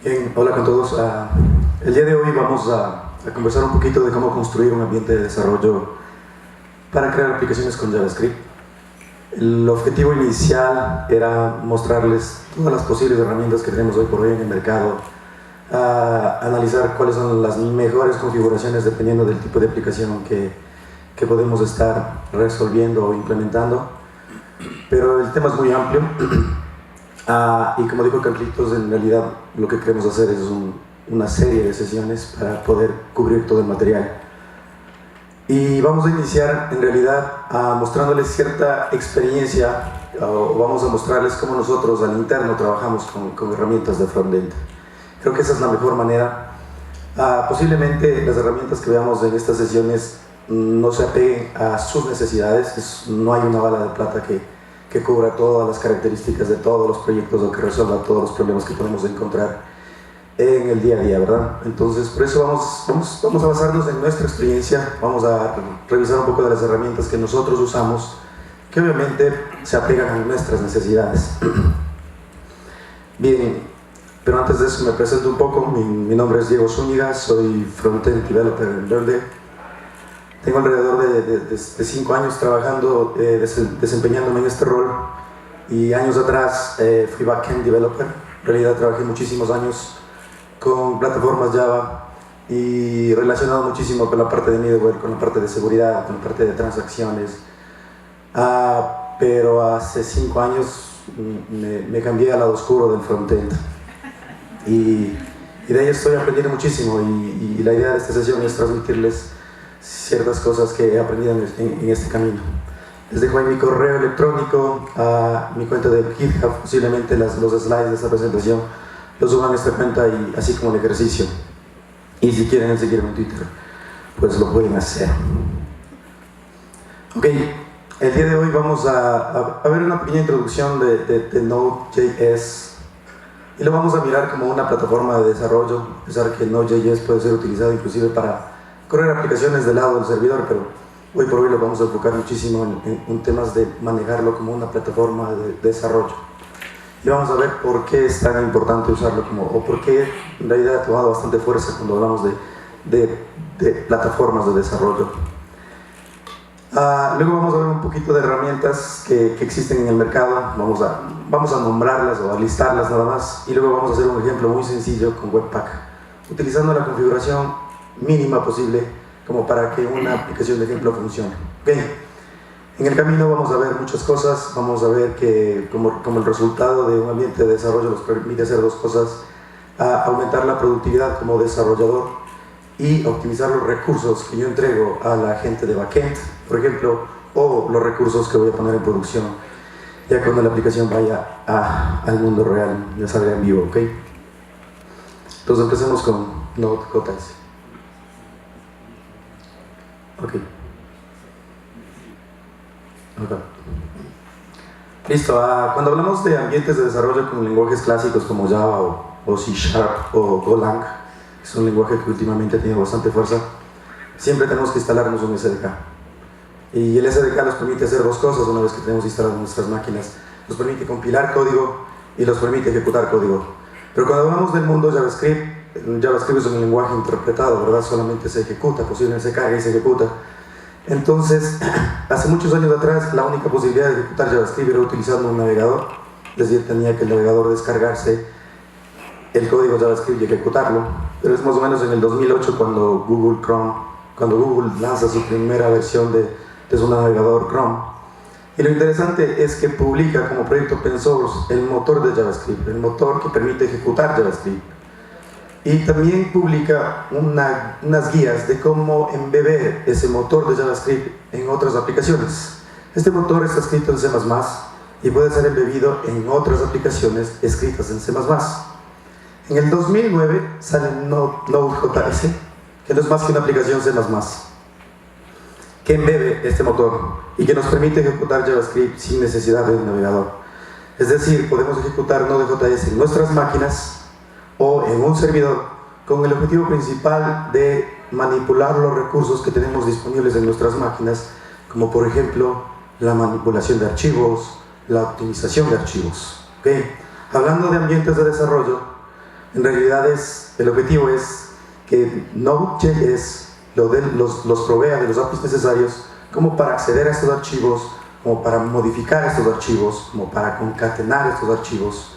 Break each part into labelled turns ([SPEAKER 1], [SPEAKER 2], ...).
[SPEAKER 1] Bien, hola con todos. El día de hoy vamos a conversar un poquito de cómo construir un ambiente de desarrollo para crear aplicaciones con JavaScript. El objetivo inicial era mostrarles todas las posibles herramientas que tenemos hoy por hoy en el mercado, analizar cuáles son las mejores configuraciones dependiendo del tipo de aplicación que podemos estar resolviendo o implementando. Pero el tema es muy amplio. Y como dijo Carlitos, en realidad lo que queremos hacer es una serie de sesiones para poder cubrir todo el material. Y vamos a iniciar en realidad mostrándoles cierta experiencia, o vamos a mostrarles cómo nosotros al interno trabajamos con herramientas de frontend. Creo que esa es la mejor manera. Posiblemente las herramientas que veamos en estas sesiones no se apeguen a sus necesidades, no hay una bala de plata que cubra todas las características de todos los proyectos o que resuelva todos los problemas que podemos encontrar en el día a día, ¿verdad? Entonces, por eso vamos a basarnos en nuestra experiencia, vamos a revisar un poco de las herramientas que nosotros usamos, que obviamente se apegan a nuestras necesidades. Bien, pero antes de eso me presento un poco. Mi nombre es Diego Zúñiga, soy Frontend Developer en Verde. Tengo alrededor de 5 años trabajando, desempeñándome en este rol, y años atrás fui Backend Developer. En realidad trabajé muchísimos años con plataformas Java y relacionado muchísimo con la parte de middleware, con la parte de seguridad, con la parte de transacciones. Pero hace 5 años me cambié al lado oscuro del frontend y de ahí estoy aprendiendo muchísimo, y la idea de esta sesión es transmitirles ciertas cosas que he aprendido en este camino. Les dejo ahí mi correo electrónico, mi cuenta de GitHub, posiblemente los slides de esta presentación los suban a esta cuenta, y así como el ejercicio. Y si quieren seguirme en Twitter, pues lo pueden hacer. Ok, el día de hoy vamos a ver una pequeña introducción de Node.js, y lo vamos a mirar como una plataforma de desarrollo, a pesar que Node.js puede ser utilizado inclusive para correr aplicaciones del lado del servidor, pero hoy por hoy lo vamos a enfocar muchísimo en temas de manejarlo como una plataforma de desarrollo. Y vamos a ver por qué es tan importante usarlo o por qué en realidad ha tomado bastante fuerza cuando hablamos de plataformas de desarrollo. Luego vamos a ver un poquito de herramientas que existen en el mercado. Vamos a nombrarlas o a listarlas nada más, y luego vamos a hacer un ejemplo muy sencillo con Webpack, utilizando la configuración mínima posible como para que una aplicación de ejemplo funcione. Bien, en el camino vamos a ver muchas cosas. Vamos a ver que como el resultado de un ambiente de desarrollo nos permite hacer dos cosas: aumentar la productividad como desarrollador y optimizar los recursos que yo entrego a la gente de backend, por ejemplo, o los recursos que voy a poner en producción ya cuando la aplicación vaya al mundo real, ya salga en vivo, ¿ok? Entonces empecemos con Node.js. Ok. Listo. Cuando hablamos de ambientes de desarrollo con lenguajes clásicos como Java o C# o Golang, que es un lenguaje que últimamente tiene bastante fuerza, siempre tenemos que instalarnos un SDK. Y el SDK nos permite hacer dos cosas una vez que tenemos instaladas nuestras máquinas. Nos permite compilar código y nos permite ejecutar código. Pero cuando hablamos del mundo JavaScript es un lenguaje interpretado, ¿verdad? Solamente se ejecuta, posiblemente se carga y se ejecuta. Entonces, hace muchos años atrás, la única posibilidad de ejecutar JavaScript era utilizando un navegador. Es decir, tenía que el navegador descargarse el código JavaScript y ejecutarlo. Pero es más o menos en el 2008 cuando Google lanza su primera versión de su navegador Chrome. Y lo interesante es que publica como proyecto open source el motor de JavaScript, el motor que permite ejecutar JavaScript. Y también publica unas guías de cómo embeber ese motor de JavaScript en otras aplicaciones. Este motor está escrito en C++ y puede ser embebido en otras aplicaciones escritas en C++. En el 2009 sale Node.js, que no es más que una aplicación C++, que embebe este motor y que nos permite ejecutar JavaScript sin necesidad de un navegador. Es decir, podemos ejecutar Node.js en nuestras máquinas o en un servidor con el objetivo principal de manipular los recursos que tenemos disponibles en nuestras máquinas, como por ejemplo la manipulación de archivos, la optimización de archivos. ¿Okay? Hablando de ambientes de desarrollo, En realidad el objetivo es que Node.js los provea de los APIs necesarios como para acceder a estos archivos, como para modificar estos archivos, como para concatenar estos archivos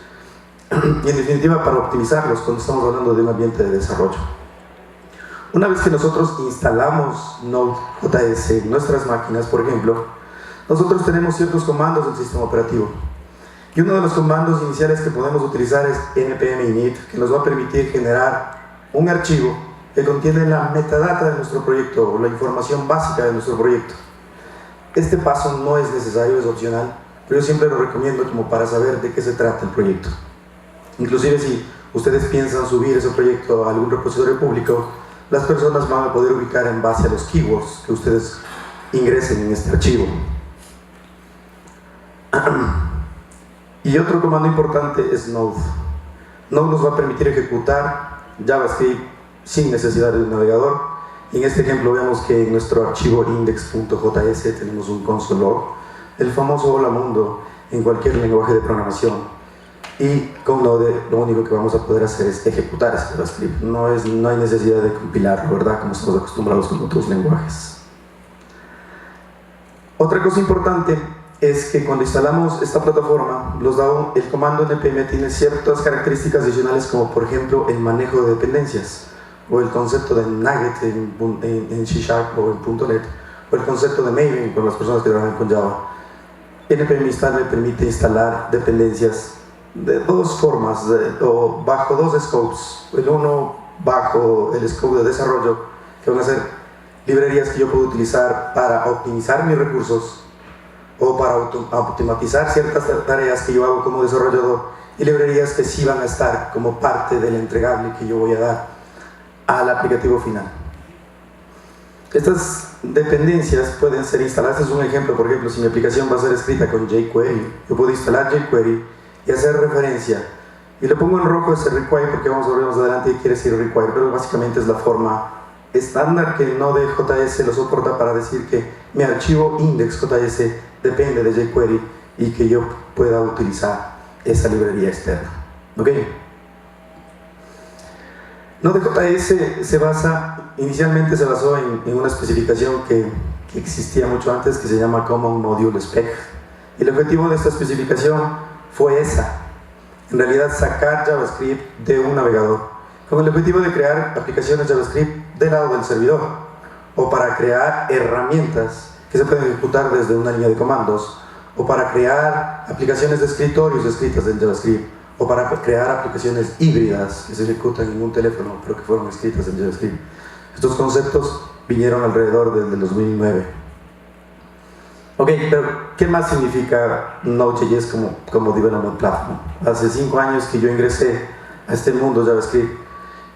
[SPEAKER 1] y en definitiva para optimizarlos cuando estamos hablando de un ambiente de desarrollo. Una vez que nosotros instalamos Node.js en nuestras máquinas, por ejemplo, nosotros tenemos ciertos comandos del sistema operativo. Y uno de los comandos iniciales que podemos utilizar es npm init, que nos va a permitir generar un archivo que contiene la metadata de nuestro proyecto, o la información básica de nuestro proyecto. Este paso no es necesario, es opcional, pero yo siempre lo recomiendo como para saber de qué se trata el proyecto. Inclusive si ustedes piensan subir ese proyecto a algún repositorio público, las personas van a poder ubicar en base a los keywords que ustedes ingresen en este archivo. Y otro comando importante es Node. Node nos va a permitir ejecutar JavaScript sin necesidad de un navegador. Y en este ejemplo vemos que en nuestro archivo index.js tenemos un console log, el famoso hola mundo en cualquier lenguaje de programación. Y con Node lo único que vamos a poder hacer es ejecutar ese JavaScript. No hay necesidad de compilarlo, ¿verdad? Como estamos acostumbrados con otros lenguajes. Otra cosa importante es que cuando instalamos esta plataforma, el comando npm tiene ciertas características adicionales, como por ejemplo el manejo de dependencias, o el concepto de nugget en C# o en .NET, o el concepto de Maven con las personas que trabajan con Java. npm install me permite instalar dependencias de dos formas, o bajo dos scopes. El uno bajo el scope de desarrollo, que van a ser librerías que yo puedo utilizar para optimizar mis recursos o para automatizar ciertas tareas que yo hago como desarrollador, y librerías que sí van a estar como parte del entregable que yo voy a dar al aplicativo final. Estas dependencias pueden ser instaladas. Este es un ejemplo. Por ejemplo, si mi aplicación va a ser escrita con jQuery, yo puedo instalar jQuery y hacer referencia, y le pongo en rojo ese require porque vamos a ver más adelante y quiere decir require, pero básicamente es la forma estándar que Node.js lo soporta para decir que mi archivo index.js depende de jQuery y que yo pueda utilizar esa librería externa. ¿Ok? Node.js inicialmente se basó en una especificación que existía mucho antes, que se llama Common Module Spec, y el objetivo de esta especificación fue en realidad sacar JavaScript de un navegador, con el objetivo de crear aplicaciones JavaScript del lado del servidor, o para crear herramientas que se pueden ejecutar desde una línea de comandos, o para crear aplicaciones de escritorios escritas en JavaScript, o para crear aplicaciones híbridas que se ejecutan en un teléfono pero que fueron escritas en JavaScript. Estos conceptos vinieron alrededor del 2009. Ok, pero ¿qué más significa Node.js como Development Platform? Hace 5 años que yo ingresé a este mundo JavaScript,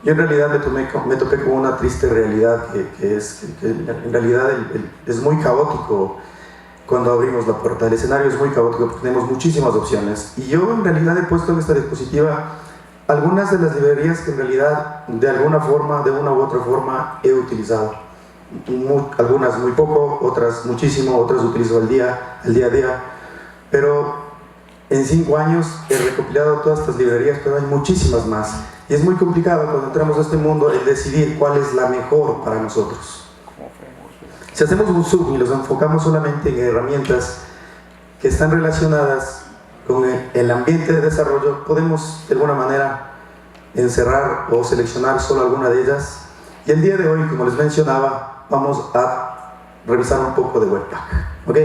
[SPEAKER 1] yo en realidad me topé con una triste realidad que en realidad es muy caótico cuando abrimos la puerta. El escenario es muy caótico porque tenemos muchísimas opciones, y yo en realidad he puesto en esta diapositiva algunas de las librerías que en realidad de alguna forma, de una u otra forma he utilizado. Algunas muy poco, otras muchísimo, otras utilizo el día a día, pero en 5 años he recopilado todas estas librerías, pero hay muchísimas más, y es muy complicado cuando entramos a este mundo el decidir cuál es la mejor para nosotros. Si hacemos un zoom y los enfocamos solamente en herramientas que están relacionadas con el ambiente de desarrollo, podemos de alguna manera encerrar o seleccionar solo alguna de ellas, y el día de hoy, como les mencionaba, vamos a revisar un poco de Webpack. ¿Ok?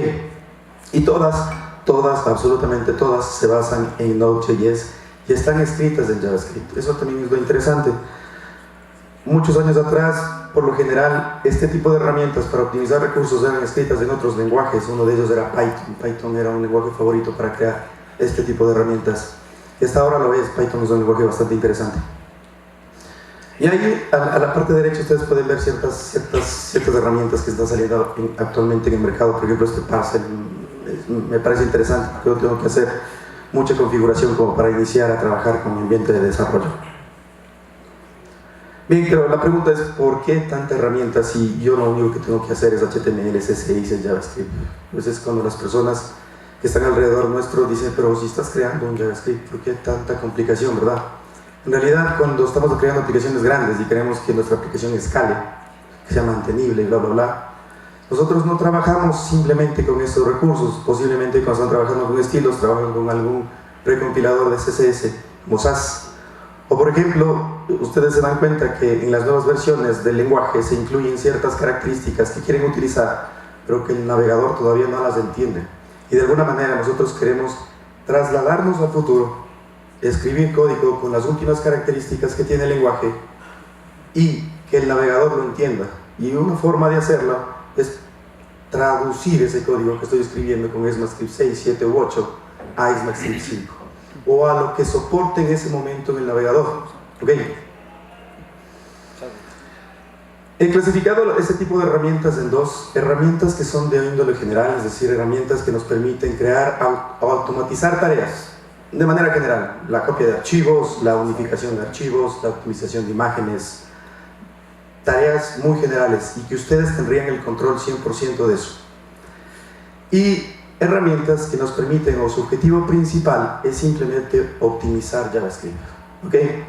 [SPEAKER 1] Y todas, absolutamente todas, se basan en Node.js y están escritas en JavaScript. Eso también es lo interesante. Muchos años atrás, por lo general, este tipo de herramientas para optimizar recursos eran escritas en otros lenguajes. Uno de ellos era Python. Python era un lenguaje favorito para crear este tipo de herramientas. Y hasta ahora lo es. Python es un lenguaje bastante interesante. Y ahí, a la parte derecha, ustedes pueden ver ciertas herramientas que están saliendo actualmente en el mercado. Por ejemplo, este Parcel me parece interesante porque yo tengo que hacer mucha configuración como para iniciar a trabajar con mi ambiente de desarrollo. Bien, pero la pregunta es, ¿por qué tanta herramienta si yo lo único que tengo que hacer es HTML, CSS, JavaScript? Pues es cuando las personas que están alrededor nuestro dicen, pero si estás creando un JavaScript, ¿por qué tanta complicación, verdad? En realidad, cuando estamos creando aplicaciones grandes y queremos que nuestra aplicación escale, que sea mantenible, bla, bla, bla, nosotros no trabajamos simplemente con estos recursos. Posiblemente cuando están trabajando con estilos, trabajan con algún precompilador de CSS, como SAS. O por ejemplo, ustedes se dan cuenta que en las nuevas versiones del lenguaje se incluyen ciertas características que quieren utilizar, pero que el navegador todavía no las entiende. Y de alguna manera nosotros queremos trasladarnos al futuro, escribir código con las últimas características que tiene el lenguaje y que el navegador lo entienda. Y una forma de hacerlo es traducir ese código que estoy escribiendo con ECMAScript 6, 7 u 8 a ECMAScript 5 o a lo que soporte en ese momento en el navegador. ¿Okay? He clasificado este tipo de herramientas en dos: herramientas que son de índole general, es decir, herramientas que nos permiten crear o automatizar tareas de manera general: la copia de archivos, la unificación de archivos, la optimización de imágenes, tareas muy generales y que ustedes tendrían el control 100% de eso. Y herramientas que nos permiten, o su objetivo principal es simplemente optimizar JavaScript. ¿Okay?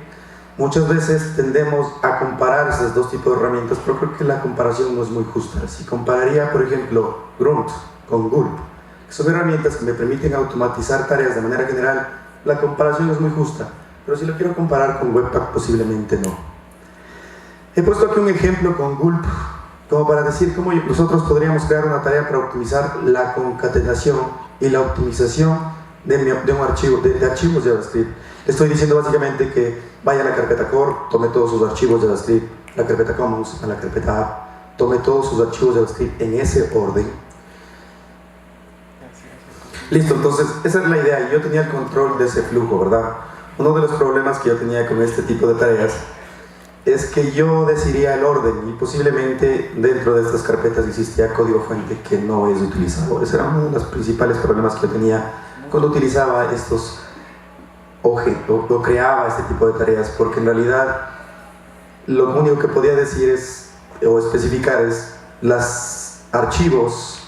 [SPEAKER 1] Muchas veces tendemos a comparar esos dos tipos de herramientas, pero creo que la comparación no es muy justa. Si compararía, por ejemplo, Grunt con Gulp, que son herramientas que me permiten automatizar tareas de manera general, la comparación es muy justa. Pero si lo quiero comparar con Webpack, posiblemente no. He puesto aquí un ejemplo con Gulp, como para decir cómo nosotros podríamos crear una tarea para optimizar la concatenación y la optimización de un archivo, de archivos JavaScript. Le estoy diciendo básicamente que vaya a la carpeta core, tome todos sus archivos JavaScript, la carpeta commons, a la carpeta app, tome todos sus archivos JavaScript en ese orden. Listo, entonces esa es la idea. Yo tenía el control de ese flujo, ¿verdad? Uno de los problemas que yo tenía con este tipo de tareas es que yo decidía el orden y posiblemente dentro de estas carpetas existía código fuente que no es utilizado. Ese era uno de los principales problemas que yo tenía cuando utilizaba estos objetos o creaba este tipo de tareas, porque en realidad lo único que podía decir es, o especificar, es los archivos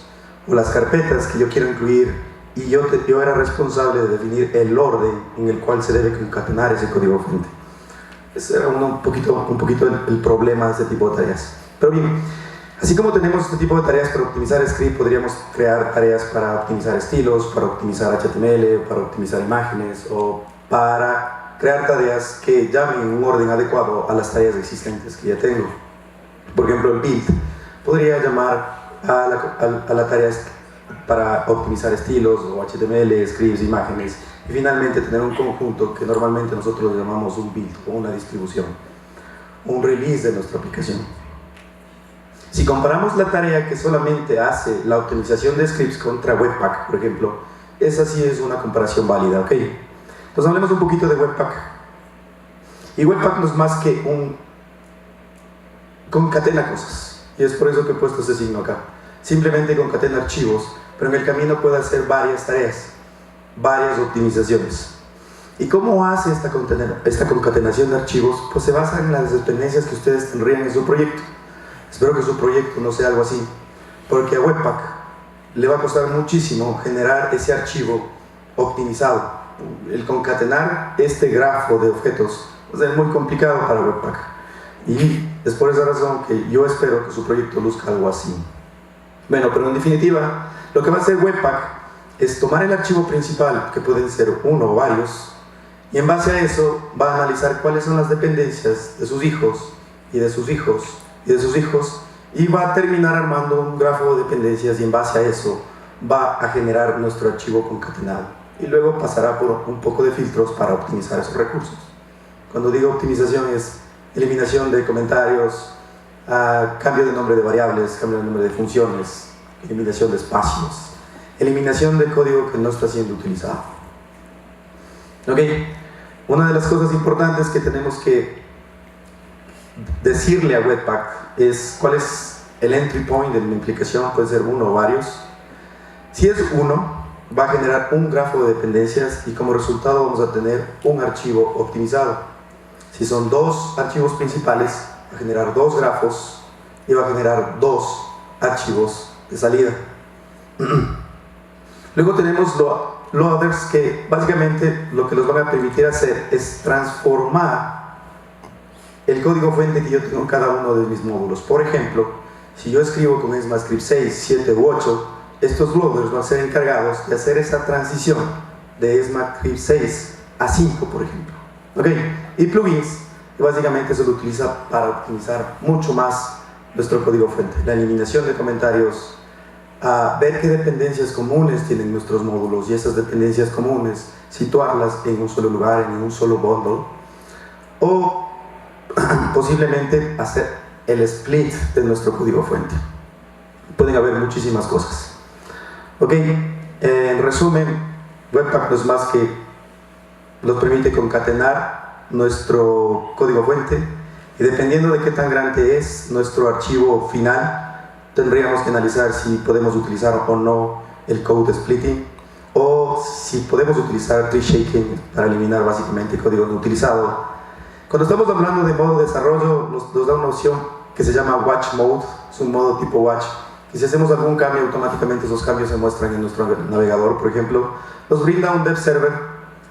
[SPEAKER 1] o las carpetas que yo quiero incluir, y yo era responsable de definir el orden en el cual se debe concatenar ese código fuente. Ese era un poquito el problema de este tipo de tareas. Pero bien, así como tenemos este tipo de tareas para optimizar script, podríamos crear tareas para optimizar estilos, para optimizar HTML, para optimizar imágenes, o para crear tareas que llamen en un orden adecuado a las tareas existentes que ya tengo. Por ejemplo, el build podría llamar a la tarea para optimizar estilos, o HTML, scripts, imágenes, y finalmente tener un conjunto que normalmente nosotros llamamos un build o una distribución, un release de nuestra aplicación. Si comparamos la tarea que solamente hace la optimización de scripts contra Webpack, por ejemplo, esa sí es una comparación válida, ¿ok? Entonces hablemos un poquito de Webpack. Y Webpack no es más que un concatena cosas, y es por eso que he puesto ese signo acá. Simplemente concatena archivos, pero en el camino puede hacer varias tareas, varias optimizaciones. ¿Y cómo hace esta concatenación de archivos? Pues se basa en las dependencias que ustedes tendrían en su proyecto. Espero que su proyecto no sea algo así, porque a Webpack le va a costar muchísimo generar ese archivo optimizado. El concatenar este grafo de objetos va a ser muy complicado para Webpack, y es por esa razón que yo espero que su proyecto luzca algo así. Bueno, pero en definitiva, lo que va a hacer Webpack es tomar el archivo principal, que pueden ser uno o varios, y en base a eso va a analizar cuáles son las dependencias de sus hijos y de sus hijos y de sus hijos, y va a terminar armando un grafo de dependencias, y en base a eso va a generar nuestro archivo concatenado, y luego pasará por un poco de filtros para optimizar esos recursos. Cuando digo optimización es eliminación de comentarios, cambio de nombre de variables, cambio de nombre de funciones, eliminación de espacios, eliminación de código que no está siendo utilizado. Ok, una de las cosas importantes que tenemos que decirle a Webpack es cuál es el entry point de mi aplicación. Puede ser uno o varios. Si es uno, va a generar un grafo de dependencias, y como resultado vamos a tener un archivo optimizado. Si son dos archivos principales, va a generar dos grafos y va a generar dos archivos de salida. Luego tenemos loaders que básicamente lo que nos van a permitir hacer es transformar el código fuente que yo tengo en cada uno de mis módulos. Por ejemplo, si yo escribo con ECMAScript 6, 7 u 8, estos loaders van a ser encargados de hacer esa transición de ECMAScript 6 a 5, por ejemplo. ¿Okay? Y plugins, que básicamente se lo utiliza para optimizar mucho más nuestro código fuente. La eliminación de comentarios, ver qué dependencias comunes tienen nuestros módulos y esas dependencias comunes situarlas en un solo lugar, en un solo bundle, o posiblemente hacer el split de nuestro código fuente. Pueden haber muchísimas cosas. Ok, en resumen, Webpack no es más que nos permite concatenar nuestro código fuente y dependiendo de qué tan grande es nuestro archivo final, tendríamos que analizar si podemos utilizar o no el code splitting o si podemos utilizar tree shaking para eliminar básicamente el código no utilizado. Cuando estamos hablando de modo desarrollo, nos da una opción que se llama Watch Mode, es un modo tipo Watch, y si hacemos algún cambio, automáticamente esos cambios se muestran en nuestro navegador. Por ejemplo, nos brinda un dev server,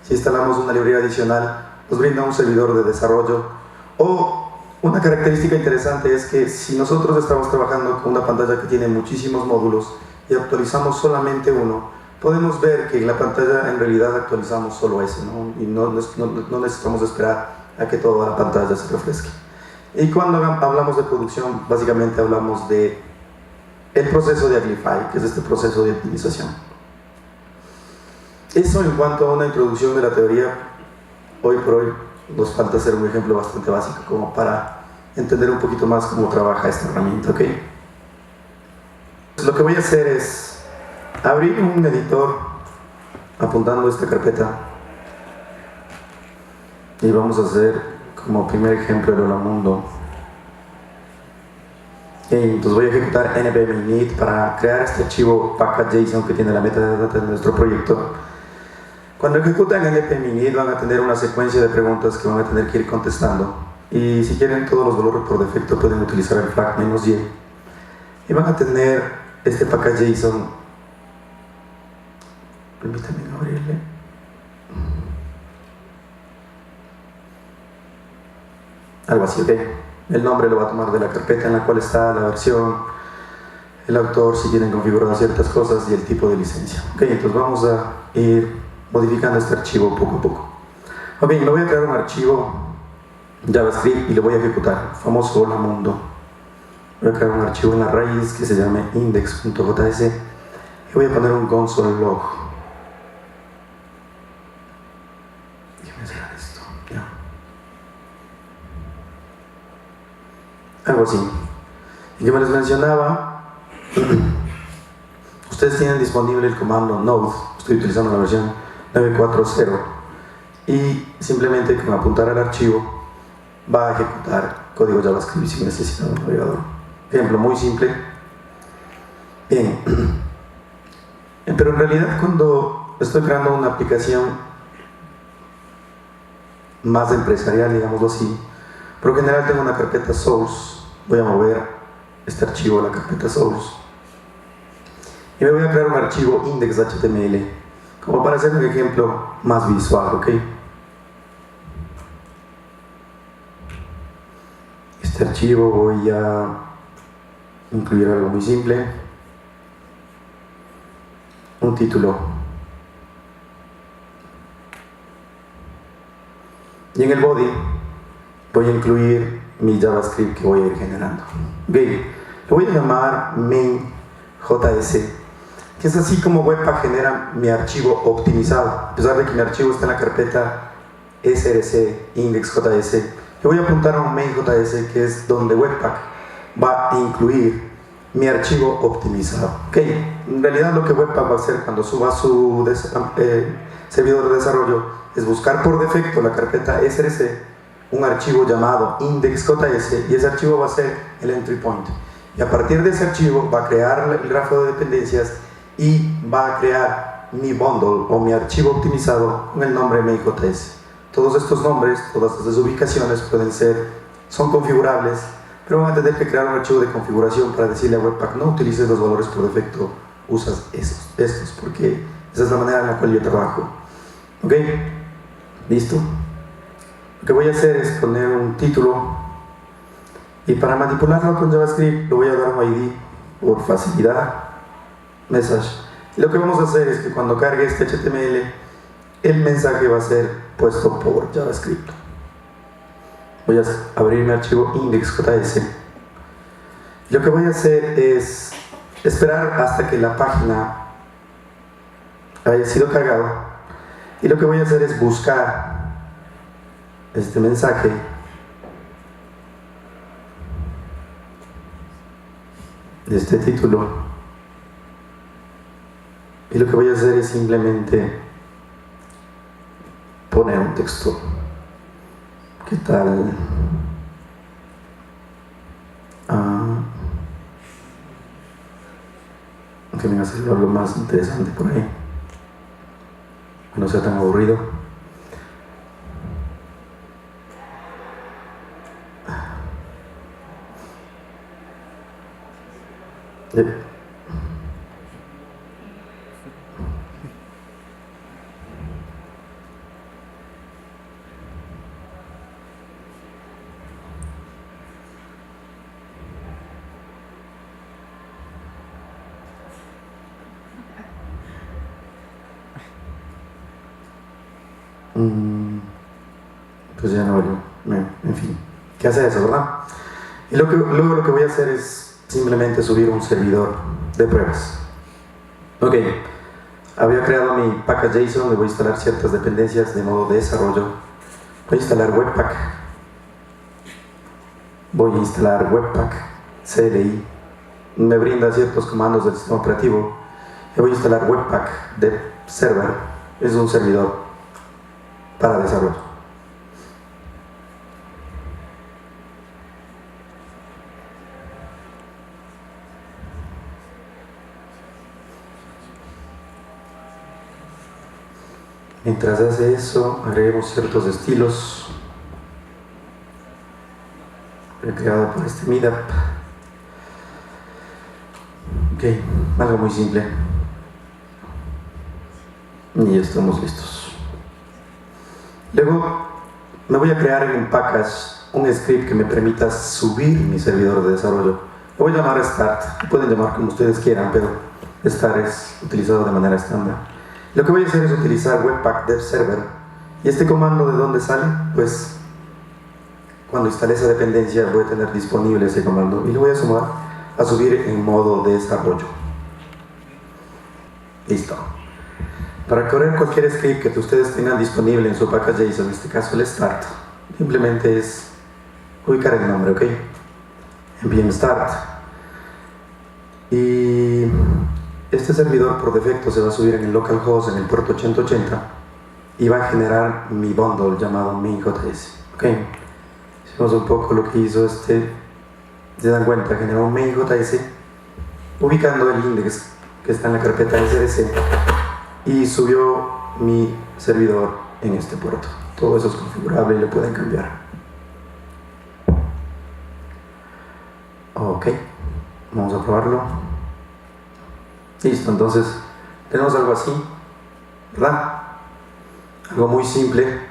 [SPEAKER 1] si instalamos una librería adicional, nos brinda un servidor de desarrollo, o una característica interesante es que si nosotros estamos trabajando con una pantalla que tiene muchísimos módulos y actualizamos solamente uno, podemos ver que en la pantalla en realidad actualizamos solo ese, ¿no? Y no necesitamos esperar a que toda la pantalla se refresque. Y cuando hablamos de producción, básicamente hablamos de el proceso de Aglify, que es este proceso de optimización. Eso en cuanto a una introducción de la teoría. Hoy por hoy nos falta hacer un ejemplo bastante básico como para entender un poquito más cómo trabaja esta herramienta, ¿ok? Lo que voy a hacer es abrir un editor apuntando esta carpeta y vamos a hacer como primer ejemplo el Hola Mundo. Entonces voy a ejecutar npm init para crear este archivo package.json que tiene la metadata de nuestro proyecto. Cuando ejecutan npm init van a tener una secuencia de preguntas que van a tener que ir contestando, y si quieren todos los valores por defecto pueden utilizar el flag -y y van a tener este package.json. Permítanme abrirle. Algo así, ok. El nombre lo va a tomar de la carpeta en la cual está, la versión, el autor, si tienen configuradas ciertas cosas, y el tipo de licencia. Ok, entonces vamos a ir modificando este archivo poco a poco. Ok, le voy a crear un archivo JavaScript y lo voy a ejecutar, famoso Hola Mundo. Voy a crear un archivo en la raíz que se llame index.js y voy a poner un console log. Déjame cerrar esto, ya. Algo así. Y como les mencionaba, ustedes tienen disponible el comando node. Estoy utilizando la versión 9.4.0 y simplemente con apuntar al archivo va a ejecutar código JavaScript sin necesidad de un navegador. Ejemplo muy simple. Bien, pero en realidad cuando estoy creando una aplicación más empresarial, digámoslo así, por lo general tengo una carpeta source. Voy a mover este archivo a la carpeta source y me voy a crear un archivo index.html como para hacer un ejemplo más visual, ¿ok? Este archivo voy a incluir algo muy simple, un título, y en el body voy a incluir mi JavaScript que voy a ir generando. Ok, lo voy a llamar main.js, que es así como Webpack genera mi archivo optimizado. A pesar de que mi archivo está en la carpeta src index.js, yo voy a apuntar a un main.js que es donde Webpack va a incluir mi archivo optimizado. Ok, en realidad lo que Webpack va a hacer cuando suba su servidor de desarrollo es buscar por defecto la carpeta src, un archivo llamado index.js, y ese archivo va a ser el entry point, y a partir de ese archivo va a crear el grafo de dependencias y va a crear mi bundle o mi archivo optimizado con el nombre main.js. Todos estos nombres, todas estas ubicaciones son configurables, pero van a tener que crear un archivo de configuración para decirle a Webpack: no utilices los valores por defecto, usas estos, porque Esa es la manera en la cual yo trabajo. ¿Ok? ¿Listo? Lo que voy a hacer es poner un título y para manipularlo con JavaScript lo voy a dar un ID por facilidad, message. Y lo que vamos a hacer es que cuando cargue este HTML, el mensaje va a ser puesto por JavaScript. Voy a abrir mi archivo index.js. Lo que voy a hacer es esperar hasta que la página haya sido cargada. Y lo que voy a hacer es buscar este mensaje de este título. Y lo que voy a hacer es simplemente poner un texto. ¿Qué tal? Que venga a hacer algo más interesante por ahí, que no sea tan aburrido. Pues ya no valió. En fin, ¿qué hace eso, verdad? Y luego lo que voy a hacer es simplemente subir un servidor de pruebas. Ok, había creado mi package.json, le voy a instalar ciertas dependencias de modo de desarrollo. Voy a instalar Webpack. Voy a instalar Webpack CLI. Me brinda ciertos comandos del sistema operativo. Y voy a instalar Webpack Dev Server. Es un servidor para desarrollo. Mientras hace eso, agreguemos ciertos estilos. He creado por este meetup. Ok, algo muy simple. Y ya estamos listos. Luego me voy a crear en package un script que me permita subir mi servidor de desarrollo. Lo voy a llamar start. Lo pueden llamar como ustedes quieran, pero start es utilizado de manera estándar. Lo que voy a hacer es utilizar Webpack Dev Server. ¿Y este comando de dónde sale? Pues cuando instale esa dependencia voy a tener disponible ese comando y lo voy a subir en modo de desarrollo. Listo. Para correr cualquier script que ustedes tengan disponible en su package.json, en este caso el start, simplemente es ubicar el nombre, ¿ok? npm start. Y este servidor por defecto se va a subir en el localhost en el puerto 8080 y va a generar mi bundle llamado main.js. ¿Ok? Si vemos un poco lo que hizo se dan cuenta, generó un main.js ubicando el index que está en la carpeta SDC y subió mi servidor en este puerto. Todo eso es configurable y lo pueden cambiar. Ok, vamos a probarlo. Listo, entonces tenemos algo así, ¿verdad? Algo muy simple,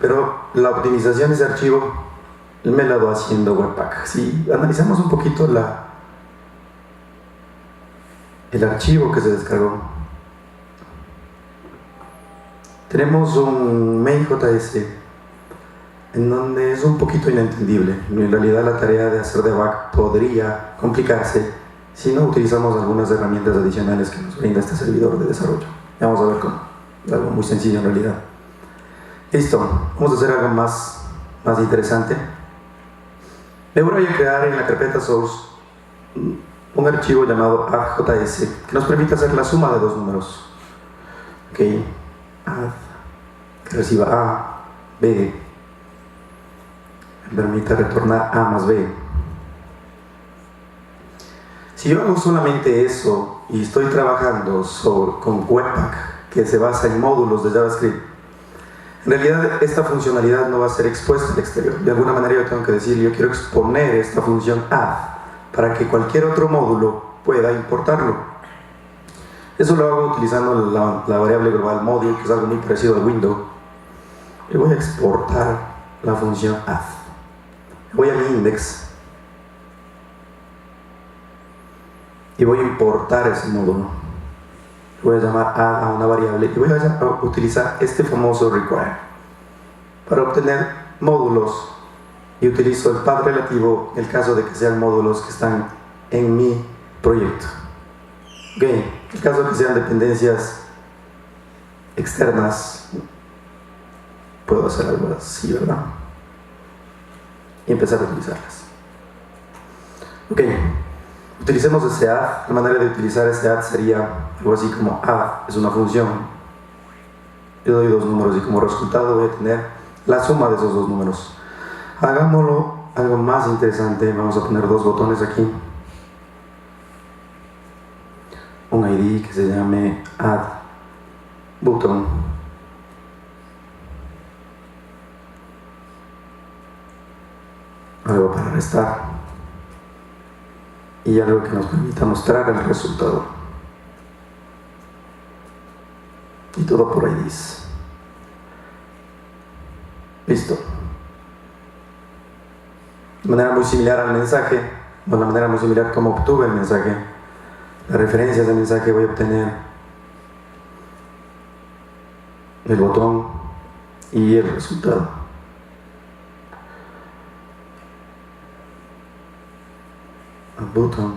[SPEAKER 1] pero la optimización de ese archivo me la va haciendo Webpack. Si analizamos un poquito el archivo que se descargó, tenemos un main.js en donde es un poquito inentendible. En realidad la tarea de hacer debug podría complicarse si no utilizamos algunas herramientas adicionales que nos brinda este servidor de desarrollo. Ya vamos a ver cómo. Es algo muy sencillo en realidad. Listo, vamos a hacer algo más interesante. Me voy a crear en la carpeta source un archivo llamado add.js que nos permite hacer la suma de dos números. Ok, add, que reciba A, B, me permite retornar A más B. Si yo hago solamente eso y estoy trabajando con Webpack, que se basa en módulos de JavaScript, en realidad esta funcionalidad no va a ser expuesta al exterior. De alguna manera yo tengo que decir, yo quiero exponer esta función add para que cualquier otro módulo pueda importarlo. Eso lo hago utilizando la variable global module, que es algo muy parecido al window. Y voy a exportar la función add. Voy a mi index y voy a importar ese módulo. Voy a llamar add a una variable y voy a utilizar este famoso require para obtener módulos, y utilizo el path relativo en el caso de que sean módulos que están en mi proyecto. En el caso de que sean dependencias externas, puedo hacer algo así, ¿verdad? Y empezar a utilizarlas. Utilicemos ese add. La manera de utilizar ese add sería algo así como add es una función. Yo doy dos números y como resultado voy a tener la suma de esos dos números. Hagámoslo algo más interesante. Vamos a poner dos botones aquí. Un ID que se llame add button. Algo para restar y algo que nos permita mostrar el resultado, y todo por IDs. Listo. De manera muy similar al mensaje, o de manera muy similar como obtuve el mensaje, las referencias del mensaje, voy a obtener el botón y el resultado. Button.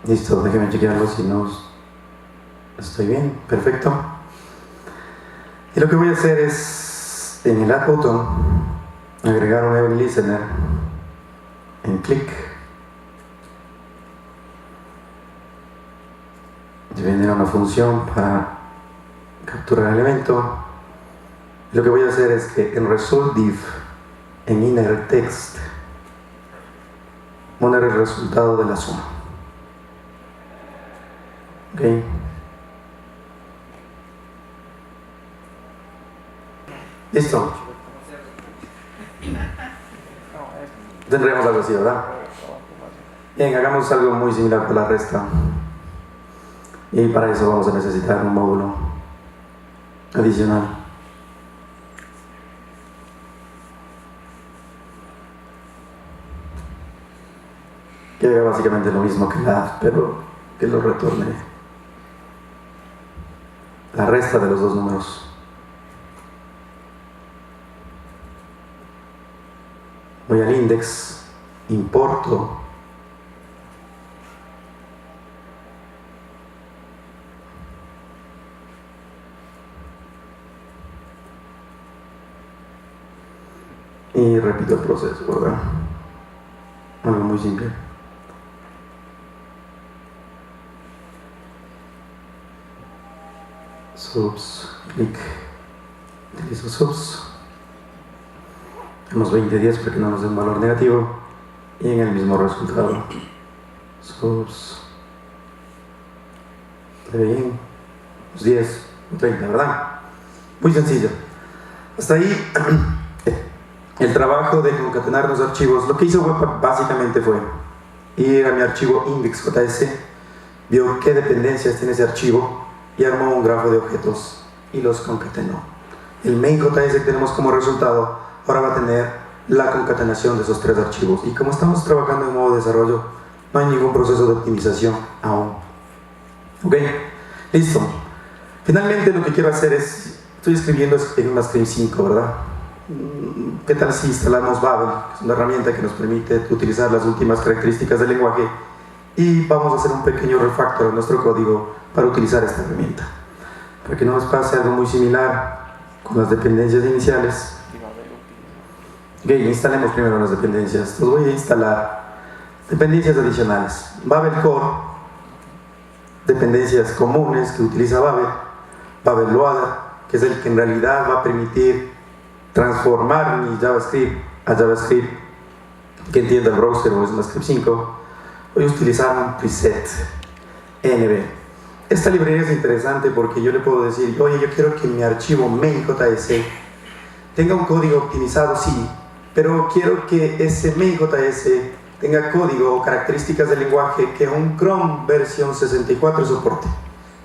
[SPEAKER 1] Listo, déjenme chequearlo si no estoy bien. Perfecto. Y lo que voy a hacer es, en el add button, agregar un event listener en click. Y viene una función para capturar el evento. Y lo que voy a hacer es que en result div, en inner text, poner el resultado de la suma. Listo. Tendremos algo así, ¿verdad? Bien, hagamos algo muy similar con la resta. Y para eso vamos a necesitar un módulo adicional. Que haga básicamente lo mismo que la add, pero que lo retorne la resta de los dos números. Voy al index, importo y repito el proceso, ¿verdad? Algo muy simple. Subs, clic, utilizo subs. Tenemos 20 días para que no nos dé un valor negativo, y en el mismo resultado subs debe bien, 10 o 30, ¿verdad? Muy sencillo. Hasta ahí el trabajo de concatenar los archivos. Lo que hizo Webpack básicamente fue ir a mi archivo index.js, vio qué dependencias tiene ese archivo y armó un grafo de objetos y los concatenó. El main.js que tenemos como resultado ahora va a tener la concatenación de esos tres archivos, y como estamos trabajando en modo desarrollo, no hay ningún proceso de optimización aún. Listo. Finalmente lo que quiero hacer es, estoy escribiendo en una Stream 5, ¿verdad? ¿Qué tal si instalamos Babel, que es una herramienta que nos permite utilizar las últimas características del lenguaje, y vamos a hacer un pequeño refactor a nuestro código para utilizar esta herramienta, para que no nos pase algo muy similar con las dependencias iniciales? Instalemos primero las dependencias. Entonces voy a instalar dependencias adicionales. Babel Core, dependencias comunes que utiliza Babel. Babel Loader, que es el que en realidad va a permitir transformar mi JavaScript a JavaScript que entienda el browser o ECMAScript 5, voy a utilizar un preset NB. Esta librería es interesante porque yo le puedo decir, oye, yo quiero que mi archivo main.js tenga un código optimizado, sí, pero quiero que ese main.js tenga código o características del lenguaje que un Chrome versión 64 soporte.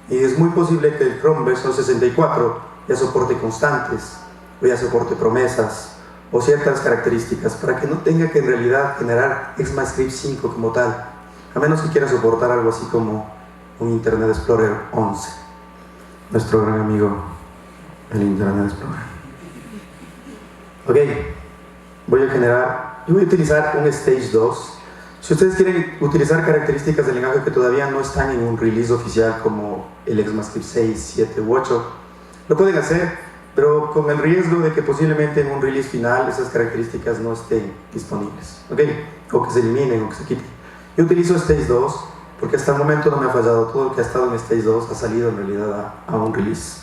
[SPEAKER 1] Y es muy posible que el Chrome versión 64 ya soporte constantes, o ya soporte promesas, o ciertas características, para que no tenga que en realidad generar ECMAScript 5 como tal, a menos que quiera soportar algo así como un Internet Explorer 11, nuestro gran amigo el Internet Explorer. Ok, yo voy a utilizar un Stage 2. Si ustedes quieren utilizar características del lenguaje que todavía no están en un release oficial como el ECMAScript 6, 7 u 8, lo pueden hacer, pero con el riesgo de que posiblemente en un release final esas características no estén disponibles, ¿ok? O que se eliminen o que se quiten. Yo utilizo Stage 2 porque hasta el momento no me ha fallado. Todo lo que ha estado en Stage 2 ha salido en realidad a un release,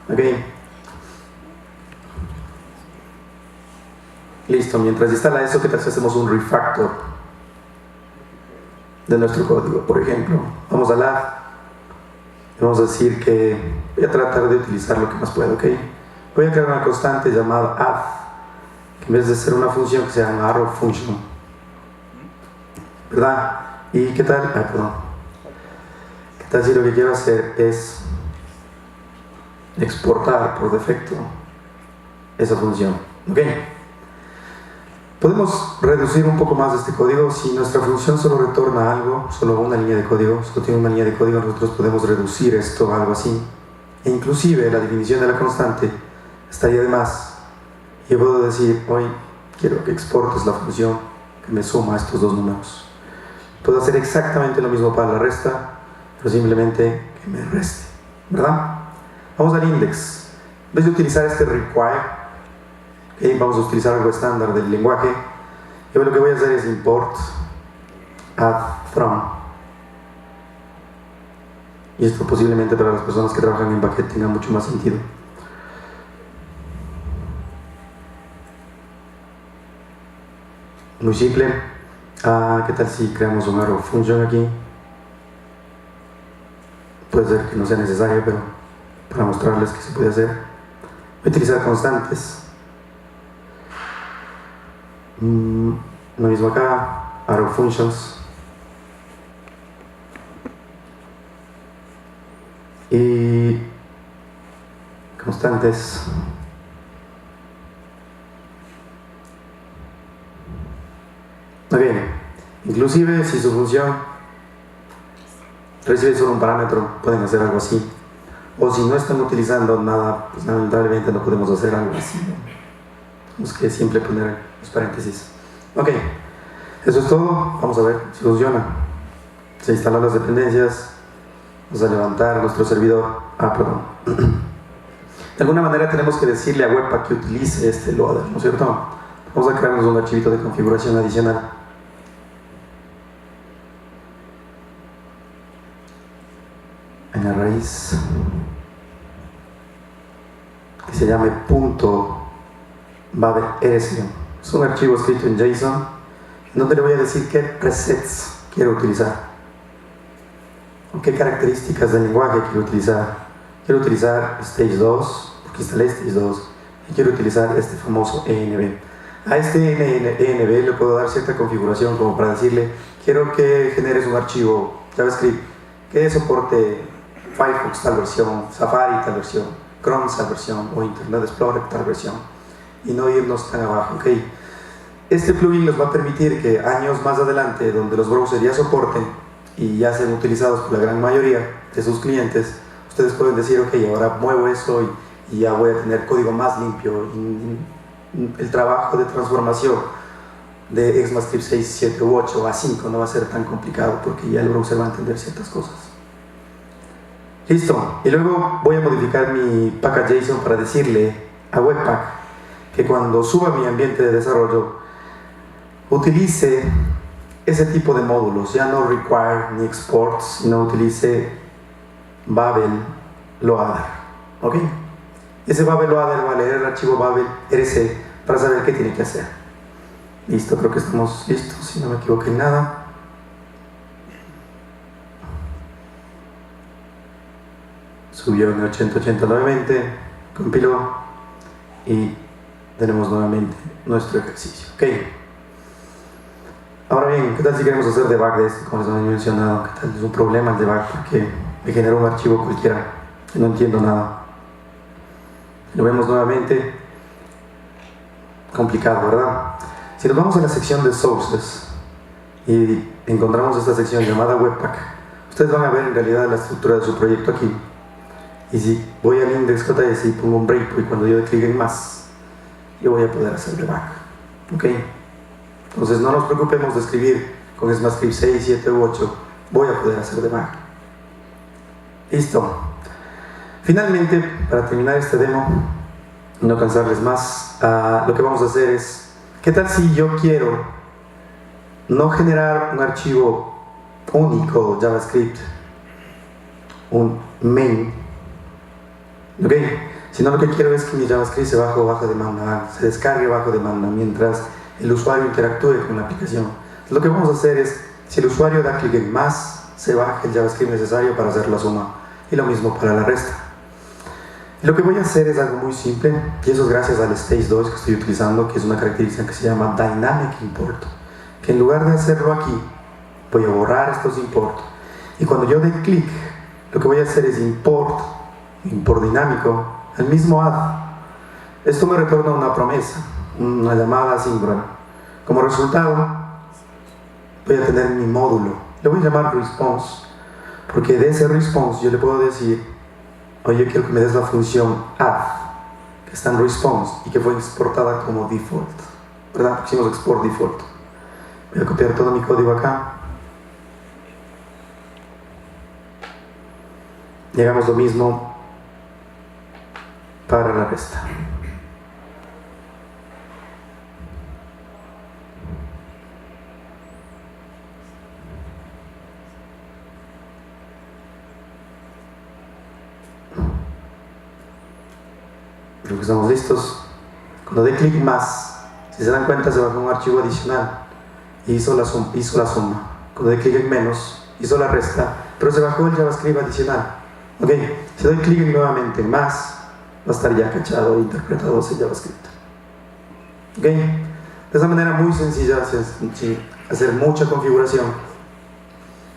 [SPEAKER 1] ¿ok? Listo, mientras instala eso, ¿qué tal si hacemos un refactor de nuestro código? Por ejemplo, vamos a la y vamos a decir que voy a tratar de utilizar lo que más pueda, ¿ok? Voy a crear una constante llamada add, que en vez de ser una función que se llama arrow function, ¿verdad? ¿Y qué tal? ¿Qué tal si lo que quiero hacer es exportar por defecto esa función? ¿Ok? Podemos reducir un poco más este código. Si nuestra función solo retorna algo, solo una línea de código, solo tiene una línea de código, nosotros podemos reducir esto a algo así. E inclusive la definición de la constante estaría de más. Yo puedo decir, hoy quiero que exportes la función que me suma estos dos números. Puedo hacer exactamente lo mismo para la resta, pero simplemente que me reste, ¿verdad? Vamos al index. En vez de utilizar este require, vamos a utilizar algo estándar del lenguaje. Yo lo que voy a hacer es import add from. Y esto posiblemente para las personas que trabajan en backend tenga mucho más sentido. Muy simple. ¿Qué tal si creamos un arrow function aquí? Puede ser que no sea necesario, pero para mostrarles que se puede hacer. Voy a utilizar constantes. Lo mismo acá, arrow functions. Y constantes. Muy bien, inclusive si su función recibe solo un parámetro, pueden hacer algo así. O si no están utilizando nada, pues lamentablemente no podemos hacer algo así, ¿no? Tenemos que siempre poner los paréntesis. Ok, eso es todo. Vamos a ver si funciona. Se instalan las dependencias. Vamos a levantar nuestro servidor. Perdón. De alguna manera tenemos que decirle a Webpack que utilice este loader, ¿no es cierto? Vamos a crearnos un archivito de configuración adicional. En la raíz, que se llame .babels. Es un archivo escrito en JSON, en donde le voy a decir qué presets quiero utilizar, o qué características del lenguaje quiero utilizar. Quiero utilizar Stage 2, porque instalé Stage 2, y quiero utilizar este famoso env. A este env le puedo dar cierta configuración, como para decirle, quiero que generes un archivo JavaScript que soporte Firefox tal versión, Safari tal versión, Chrome tal versión, o Internet Explorer tal versión, y no irnos tan abajo, ¿ok? Este plugin nos va a permitir que años más adelante, donde los browsers ya soporten y ya sean utilizados por la gran mayoría de sus clientes, ustedes pueden decir, ok, ahora muevo eso y ya voy a tener código más limpio. Y el trabajo de transformación de ECMAScript 6, 7 u 8 a 5 no va a ser tan complicado, porque ya el browser va a entender ciertas cosas. Listo, y luego voy a modificar mi package.json para decirle a Webpack que cuando suba mi ambiente de desarrollo utilice ese tipo de módulos, ya no require ni export, sino utilice Babel loader, ¿ok? Ese Babel loader va a leer el archivo Babel RC para saber qué tiene que hacer. Listo, creo que estamos listos, si no me equivoco en nada. Subió en 80-80 nuevamente, compiló y tenemos nuevamente nuestro ejercicio. Ok. Ahora bien, ¿qué tal si queremos hacer debug de esto? Como les había mencionado, ¿qué tal? Es un problema el debug porque me genera un archivo cualquiera y no entiendo nada. Lo vemos nuevamente. Complicado, ¿verdad? Si nos vamos a la sección de sources y encontramos esta sección llamada webpack, ustedes van a ver en realidad la estructura de su proyecto aquí. Y si voy al index.js y pongo un breakpoint, cuando yo clic en más, yo voy a poder hacer debug. ¿Ok? Entonces no nos preocupemos de escribir con ECMAScript 6, 7 u 8, voy a poder hacer debug. Listo. Finalmente, para terminar este demo, no cansarles más, lo que vamos a hacer es, ¿qué tal si yo quiero no generar un archivo único JavaScript, un main, ¿ok? Sino lo que quiero es que mi JavaScript se baje bajo demanda, se descargue bajo demanda mientras el usuario interactúe con la aplicación. Entonces, lo que vamos a hacer es, si el usuario da clic en más, se baja el JavaScript necesario para hacer la suma, y lo mismo para la resta. Lo que voy a hacer es algo muy simple, y eso es gracias al Stage 2 que estoy utilizando, que es una característica que se llama Dynamic Import, que en lugar de hacerlo aquí, voy a borrar estos import, y cuando yo dé clic, lo que voy a hacer es import dinámico, el mismo add. Esto me retorna una promesa, una llamada asíncrona. Como resultado, voy a tener mi módulo, le voy a llamar response, porque de ese response yo le puedo decir, oye, quiero que me des la función add, que está en response y que fue exportada como default, ¿verdad? Hicimos export default. Voy a copiar todo mi código acá. Y hagamos lo mismo para la resta. Creo que estamos listos. Cuando dé clic más, si se dan cuenta, se bajó un archivo adicional y hizo la suma. Cuando dé clic en menos, hizo la resta, pero se bajó el JavaScript adicional. Ok, si doy clic nuevamente en más, va a estar ya cachado e interpretado ese JavaScript. Ok, de esa manera muy sencilla, sin hacer mucha configuración,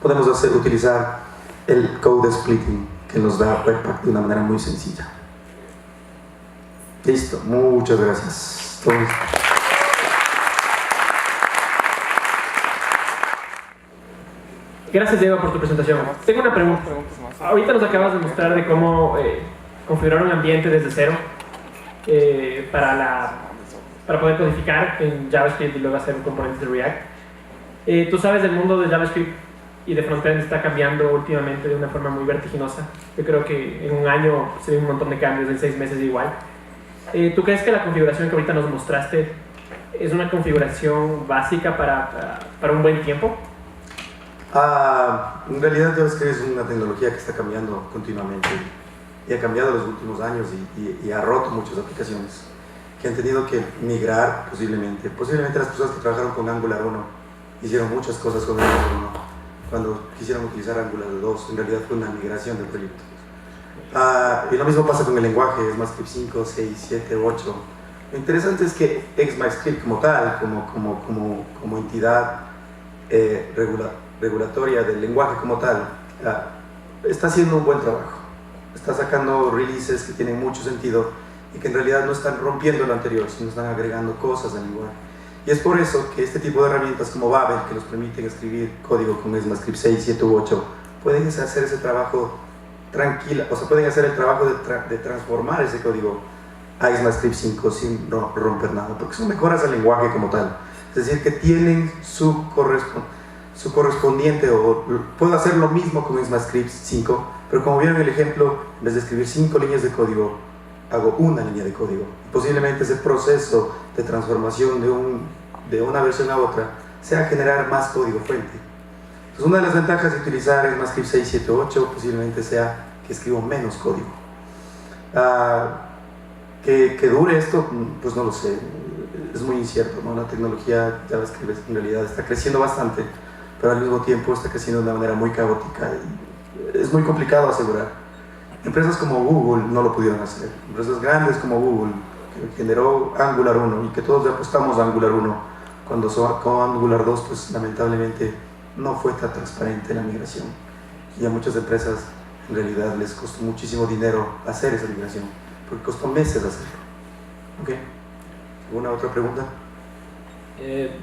[SPEAKER 1] podemos utilizar el code splitting que nos da Webpack de una manera muy sencilla. Listo, muchas gracias.
[SPEAKER 2] Gracias, Diego, por tu presentación. Tengo una pregunta. Ahorita nos acabas de mostrar de cómo configurar un ambiente desde cero para poder codificar en JavaScript y luego hacer componentes de React. Tú sabes, el mundo de JavaScript y de frontend está cambiando últimamente de una forma muy vertiginosa. Yo creo que en un año se ven un montón de cambios, en 6 meses igual. ¿Tú crees que la configuración que ahorita nos mostraste es una configuración básica para un buen tiempo?
[SPEAKER 1] En realidad JavaScript es una tecnología que está cambiando continuamente y ha cambiado en los últimos años y ha roto muchas aplicaciones que han tenido que migrar posiblemente las personas que trabajaron con Angular 1 hicieron muchas cosas con Angular 1 cuando quisieron utilizar Angular 2, en realidad fue una migración del proyecto. Y lo mismo pasa con el lenguaje, ECMAScript 5, 6, 7, 8. Lo interesante es que ECMAScript como tal, como entidad regulatoria del lenguaje como tal, está haciendo un buen trabajo. Está sacando releases que tienen mucho sentido y que en realidad no están rompiendo lo anterior, sino están agregando cosas al lenguaje. Y es por eso que este tipo de herramientas como Babel, que nos permiten escribir código con ECMAScript 6, 7 u 8, pueden hacer ese trabajo tranquila, o sea, pueden hacer el trabajo de transformar ese código a ECMAScript 5 sin romper nada, porque son mejoras al lenguaje como tal. Es decir, que tienen su correspondiente, o puedo hacer lo mismo con ECMAScript 5, pero como vieron el ejemplo, en vez de escribir 5 líneas de código, hago una línea de código. Posiblemente ese proceso de transformación de una versión a otra sea generar más código fuente. Entonces, una de las ventajas de utilizar ECMAScript 6, 7, 8 posiblemente sea que escribo menos código. Que dure esto, pues no lo sé. es muy incierto, ¿no? La tecnología JavaScript en realidad está creciendo bastante, pero al mismo tiempo está creciendo de una manera muy caótica y es muy complicado asegurar. Empresas como Google no lo pudieron hacer. Empresas grandes como Google, que generó Angular 1 y que todos le apostamos a Angular 1, cuando con Angular 2, pues lamentablemente no fue tan transparente la migración. Y a muchas empresas en realidad les costó muchísimo dinero hacer esa migración, porque costó meses hacerlo. ¿Ok? ¿Alguna otra pregunta?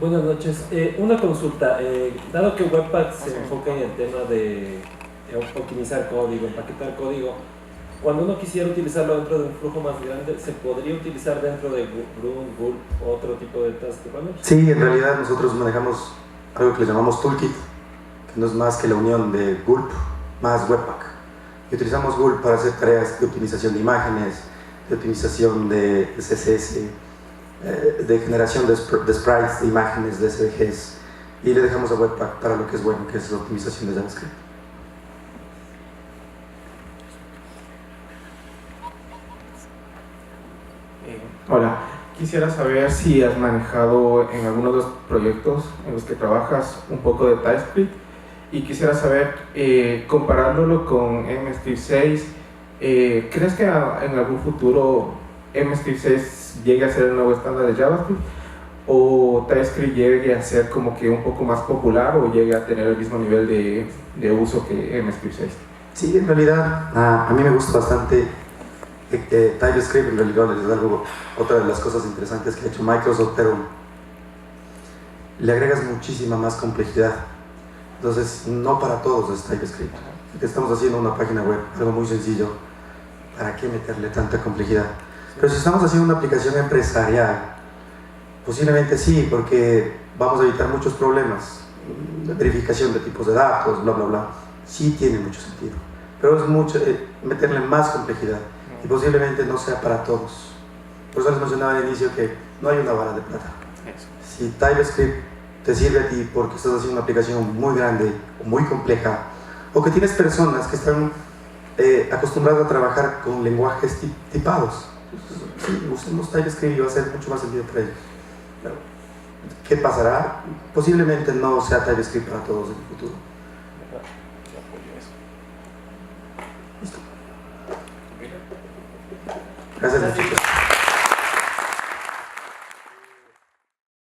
[SPEAKER 3] Buenas noches. Una consulta. Dado que Webpack se enfoca en el tema de optimizar código, empaquetar código, cuando uno quisiera utilizarlo dentro de un flujo más grande, ¿se podría utilizar dentro de Grunt, Gulp o otro tipo de task runners?
[SPEAKER 1] Sí, en realidad nosotros manejamos algo que le llamamos Toolkit, que no es más que la unión de Gulp más Webpack. Y utilizamos Gulp para hacer tareas de optimización de imágenes, de optimización de CSS, de generación de sprites, de imágenes, de SVGs, y le dejamos a Webpack para lo que es bueno, que es la optimización de JavaScript.
[SPEAKER 4] Hola, quisiera saber si has manejado en alguno de los proyectos en los que trabajas un poco de TypeScript, y quisiera saber, comparándolo con MScript 6, ¿crees que en algún futuro MScript 6 llegue a ser el nuevo estándar de JavaScript, o TypeScript llegue a ser como que un poco más popular o llegue a tener el mismo nivel de uso que MScript 6?
[SPEAKER 1] Sí, en realidad a mí me gusta bastante TypeScript. En realidad es algo, otra de las cosas interesantes que ha hecho Microsoft, pero le agregas muchísima más complejidad. Entonces, no para todos es TypeScript. Estamos haciendo una página web, algo muy sencillo. ¿Para qué meterle tanta complejidad? Pero si estamos haciendo una aplicación empresarial, posiblemente sí, porque vamos a evitar muchos problemas. La verificación de tipos de datos, bla, bla, bla. Sí tiene mucho sentido. Pero es mucho meterle más complejidad. Y posiblemente no sea para todos. Por eso les mencionaba al inicio que no hay una vara de plata. Si TypeScript te sirve a ti porque estás haciendo una aplicación muy grande o muy compleja, o que tienes personas que están acostumbradas a trabajar con lenguajes tipados, sí, usemos TypeScript y va a ser mucho más sentido para ellos. Pero, ¿qué pasará? Posiblemente no sea TypeScript para todos en el futuro. Listo. Gracias, chicos.